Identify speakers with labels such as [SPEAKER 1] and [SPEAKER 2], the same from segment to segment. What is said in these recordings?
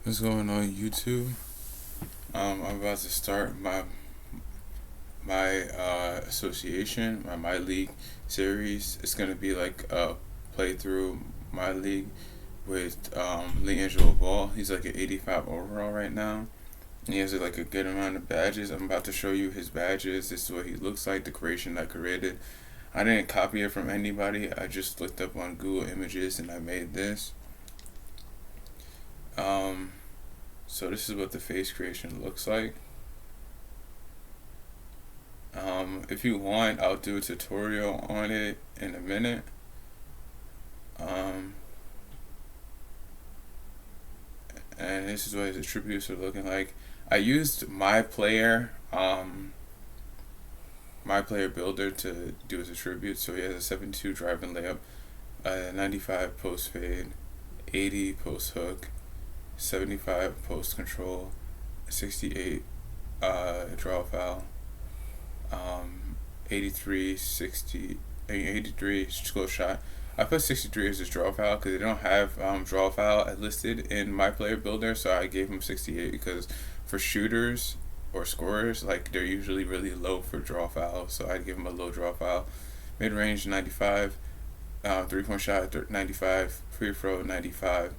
[SPEAKER 1] What's going on YouTube? I'm about to start my association, my league series. It's gonna be like a playthrough my league with Liangelo Ball. He's like an 85 overall right now. He has like a good amount of badges. I'm about to show you his badges. This is what he looks like. The creation I created. I didn't copy it from anybody. I just looked up on Google Images and I made this. Um, So this is what the face creation looks like. If you want, I'll do a tutorial on it in a minute. Um, and this is what his attributes are looking like. I used my player builder to do his attributes. So he has a 72 driving layup, 95 post fade, 80 post hook, 75 post control, 68 draw foul, 83, 60, 83 close shot. I put 63 as his draw foul because they don't have draw foul listed in my player builder, so I gave him 68 because for shooters or scorers, like they're usually really low for draw foul, so I'd give him a low draw foul. Mid range 95, 3-point shot 95, free throw 95,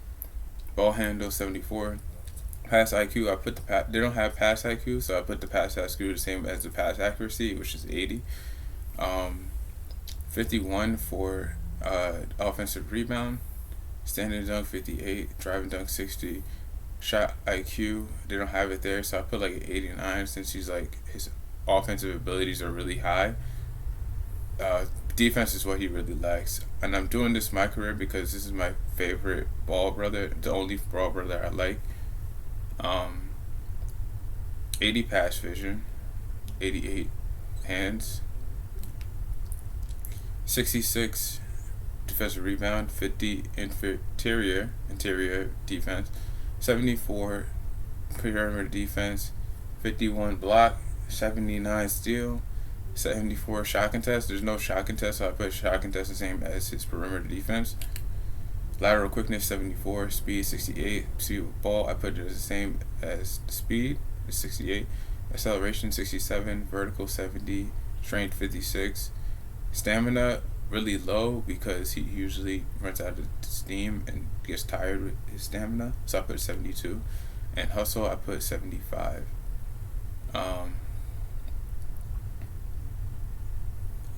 [SPEAKER 1] ball handle 74. Pass IQ, they don't have pass IQ, so I put the pass IQ the same as the pass accuracy, which is 80. 51 for offensive rebound, standing dunk 58, driving dunk 60, shot IQ they don't have it there, so I put like an 89 since his offensive abilities are really high. Defense is what he really lacks, and I'm doing this my career because this is my favorite Ball brother, the only Ball brother I like. Um, 80 pass vision, 88 hands, 66 defensive rebound, 50 interior defense, 74 perimeter defense, 51 block, 79 steal, 74 shot contest. There's no shot contest, so I put shot contest the same as his perimeter defense. Lateral quickness 74, speed 68. Speed with ball I put it as the same as the speed, 68. Acceleration 67, vertical 70, strength 56. Stamina really low because he usually runs out of steam and gets tired with his stamina, so I put 72. And hustle I put 75.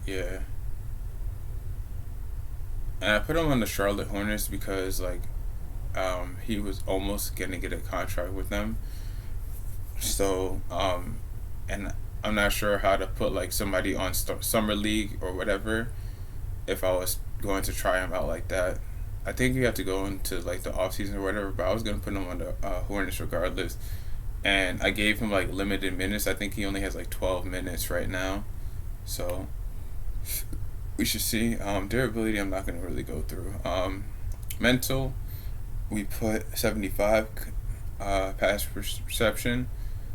[SPEAKER 1] Yeah. And I put him on the Charlotte Hornets because he was almost gonna get a contract with them. So and I'm not sure how to put like somebody on summer league or whatever if I was going to try him out like that. I think you have to go into like the off season or whatever, but I was gonna put him on the Hornets regardless. And I gave him like limited minutes. I think he only has like 12 minutes right now. So we should see. Durability I'm not gonna really go through. Mental we put 75. Pass perception.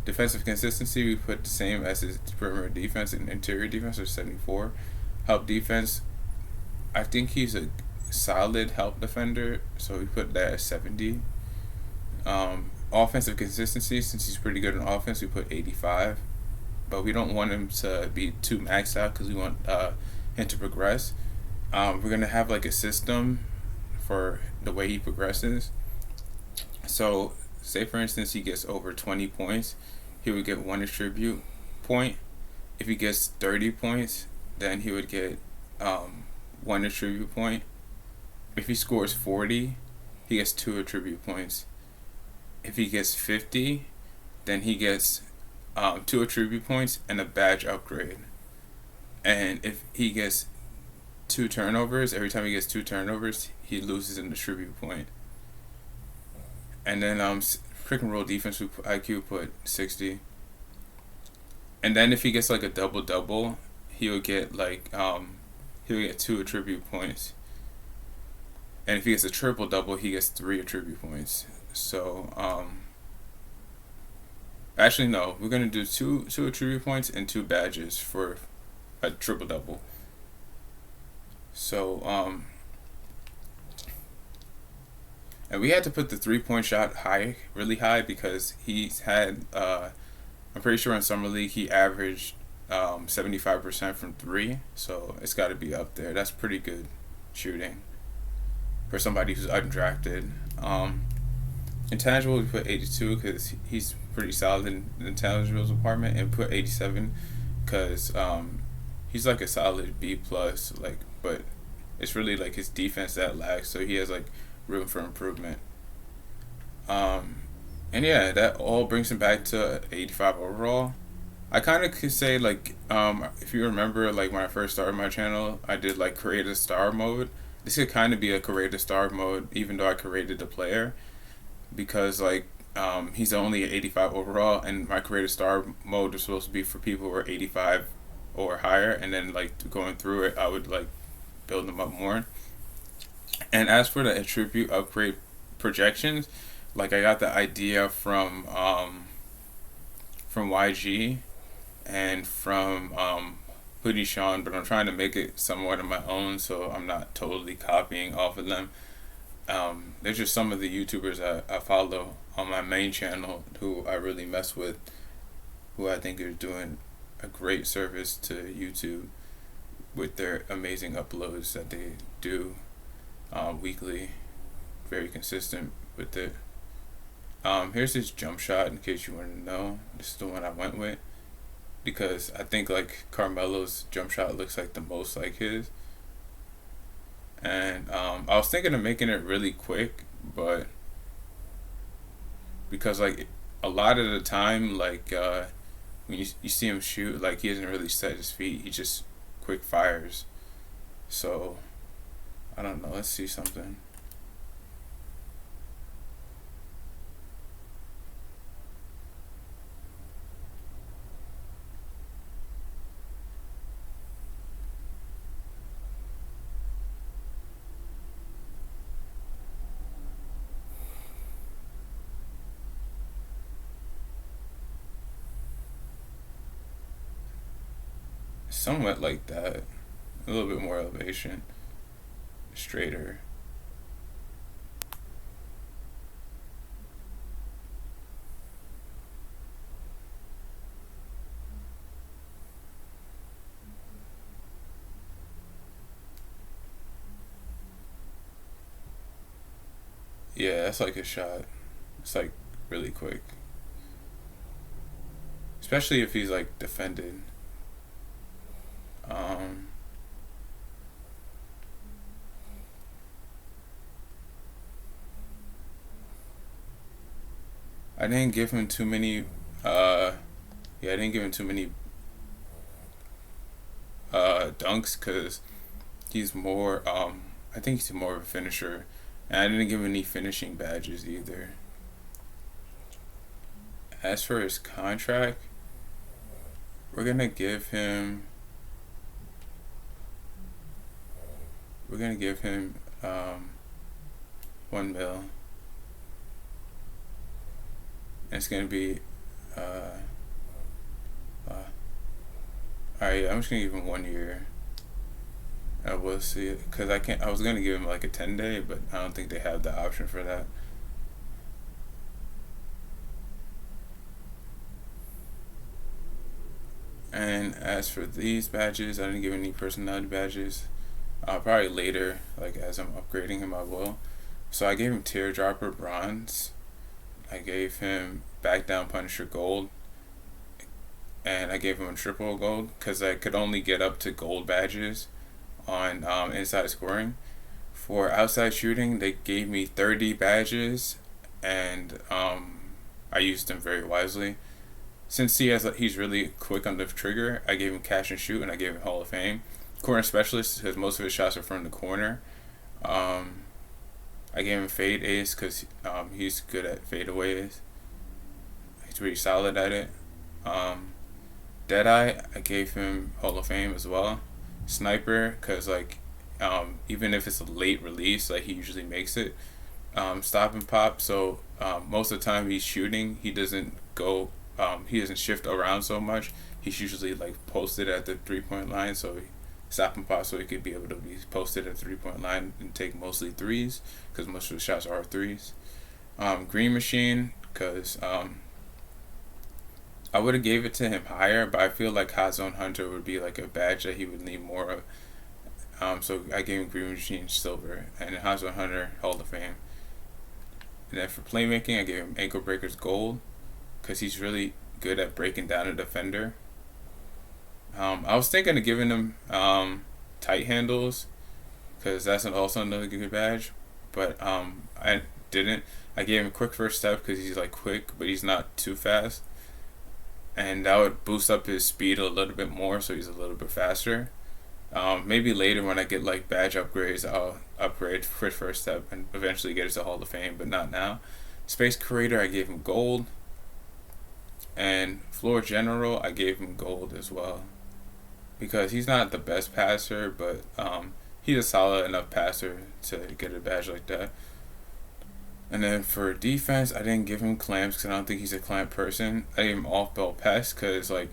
[SPEAKER 1] Defensive consistency we put the same as his perimeter defense and interior defense, or 74. Help defense, I think he's a solid help defender, so we put that at 70. Offensive consistency, since he's pretty good in offense, we put 85. But we don't want him to be too maxed out because we want him to progress. We're gonna have like a system for the way he progresses. So, say for instance he gets over 20 points, he would get one attribute point. If he gets 30 points, then he would get one attribute point. If he scores 40, he gets two attribute points. If he gets 50, then he gets two attribute points and a badge upgrade. And if he gets two turnovers, every time he gets two turnovers, he loses an attribute point. And then pick and roll defense IQ put 60. And then if he gets like a double double, he would get two attribute points. And if he gets a triple double, he gets three attribute points. So actually no, we're gonna do two attribute points and two badges for a triple double. So And we had to put the 3 point shot high, really high, because he's had. I'm pretty sure in summer league he averaged 75% from three, so it's got to be up there. That's pretty good shooting for somebody who's undrafted. Intangible, we put 82 because he's pretty solid in the intangibles department, and put 87 because he's like a solid B plus, like, but it's really like his defense that lacks, so he has like room for improvement. Um, and yeah, that all brings him back to 85 overall. I kind of could say like if you remember like when I first started my channel, I did like create a star mode. This could kind of be a create a star mode, even though I created the player, because like he's only at 85 overall, and my create a star mode is supposed to be for people who are 85 or higher, and then like going through it, I would like build them up more. And as for the attribute upgrade projections, like I got the idea from YG and from Hoodie Sean, but I'm trying to make it somewhat of my own, so I'm not totally copying off of them. They're just some of the YouTubers I follow on my main channel who I really mess with, who I think are doing a great service to YouTube with their amazing uploads that they do weekly, very consistent with it. Here's his jump shot in case you want to know. This is the one I went with because I think like Carmelo's jump shot looks like the most like his. And I was thinking of making it really quick, but because like a lot of the time, like when you see him shoot, like he doesn't really set his feet. He just quick fires. So I don't know. Let's see something. Somewhat like that. A little bit more elevation. Straighter. Yeah, that's like a shot. It's like really quick. Especially if he's like defended. Um, I didn't give him too many. Yeah, I didn't give him too many dunks because he's more. I think he's more of a finisher, and I didn't give him any finishing badges either. As for his contract, we're gonna give him. We're gonna give him 1 mil. And it's gonna be alright, I'm just gonna give him 1 year. We'll see, because I can't. I was gonna give him like a 10-day, but I don't think they have the option for that. And as for these badges, I didn't give any personality badges. Probably later, like as I'm upgrading him, I will. So I gave him Teardropper Bronze. I gave him Back Down Punisher Gold. And I gave him a Triple Gold because I could only get up to gold badges on inside scoring. For outside shooting, they gave me 30 badges, and I used them very wisely. Since he's really quick on the trigger, I gave him Catch and Shoot, and I gave him Hall of Fame. Corner Specialist because most of his shots are from the corner. I gave him Fade Ace because he's good at fadeaways. He's really solid at it. Deadeye, I gave him Hall of Fame as well. Sniper, because like even if it's a late release, like he usually makes it. Stop and pop, so most of the time he's shooting, he doesn't go, he doesn't shift around so much. He's usually like posted at the 3 point line, so stopping pop so he could be able to be posted at 3-point line and take mostly threes because most of the shots are threes. Green Machine because I would have gave it to him higher, but I feel like Hot Zone Hunter would be like a badge that he would need more of. So I gave him Green Machine Silver, and Hot Zone Hunter Hall of Fame. And then for playmaking, I gave him Ankle Breakers Gold because he's really good at breaking down a defender. I was thinking of giving him Tight Handles because that's also another good badge, but I didn't. I gave him Quick First Step because he's like quick, but he's not too fast, and that would boost up his speed a little bit more, so he's a little bit faster. Maybe later when I get like badge upgrades, I'll upgrade Quick First Step and eventually get it to Hall of Fame, but not now. Space Creator, I gave him Gold, and Floor General, I gave him Gold as well because he's not the best passer, but he's a solid enough passer to get a badge like that. And then for defense, I didn't give him clamps because I don't think he's a clamp person. I gave him off-ball pass because, like,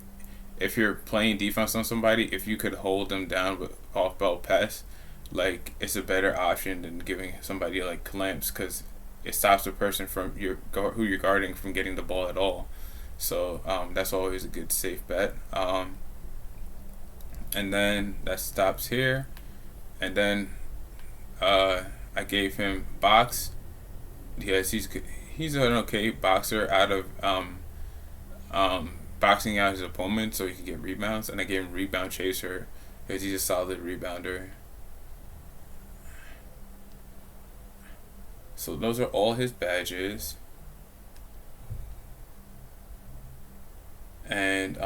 [SPEAKER 1] if you're playing defense on somebody, if you could hold them down with off-ball pass, like, it's a better option than giving somebody, like, clamps because it stops the person from who you're guarding from getting the ball at all. So that's always a good safe bet. And then that stops here. And then I gave him Box. Yes, he's an okay boxer out of boxing out his opponent so he can get rebounds, and I gave him Rebound Chaser because he's a solid rebounder. So those are all his badges, and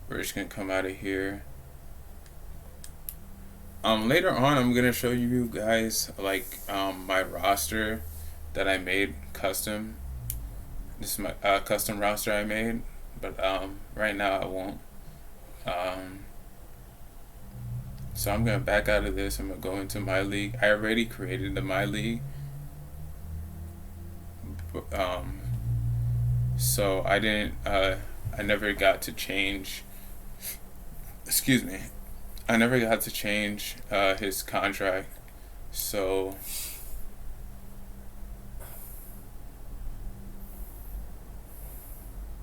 [SPEAKER 1] we're just gonna come out of here. Later on, I'm gonna show you guys like my roster that I made custom. This is my custom roster I made, but right now I won't. So I'm gonna back out of this. I'm gonna go into my league. I already created the my league, so I didn't. I never got to change. Excuse me. I never got to change his contract, so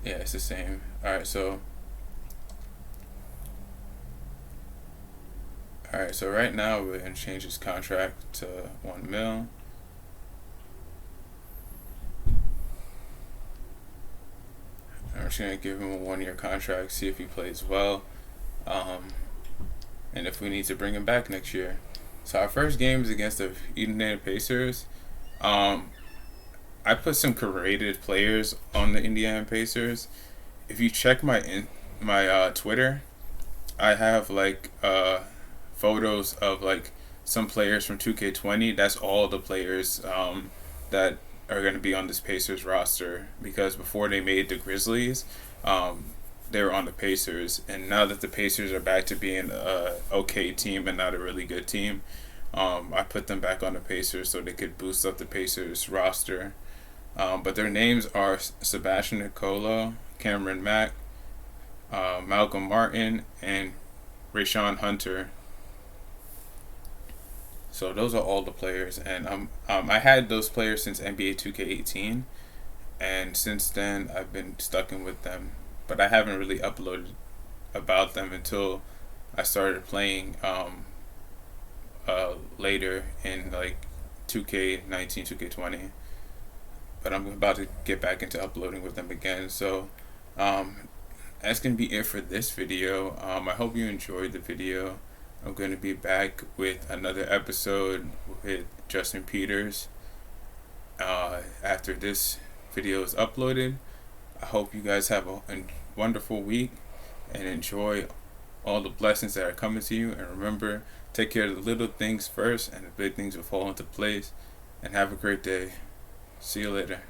[SPEAKER 1] yeah, it's the same. Alright, so right now we're gonna change his contract to $1 million. I'm just gonna give him a 1-year contract, see if he plays well. And if we need to bring him back next year. So our first game is against the Indiana Pacers. I put some curated players on the Indiana Pacers. If you check my Twitter, I have like photos of like some players from 2K20. That's all the players that are going to be on this Pacers roster, because before they made the Grizzlies, they were on the Pacers, and now that the Pacers are back to being a okay team and not a really good team, I put them back on the Pacers so they could boost up the Pacers roster. But their names are Sebastian Nicolo, Cameron Mack, Malcolm Martin, and Rayshawn Hunter. So those are all the players, and I had those players since NBA 2K18, and since then I've been stuck with them. But I haven't really uploaded about them until I started playing later in like 2K19, 2K20. But I'm about to get back into uploading with them again. So that's going to be it for this video. I hope you enjoyed the video. I'm going to be back with another episode with Justin Peters after this video is uploaded. I hope you guys have a wonderful week and enjoy all the blessings that are coming to you. And remember, take care of the little things first, and the big things will fall into place. And have a great day. See you later.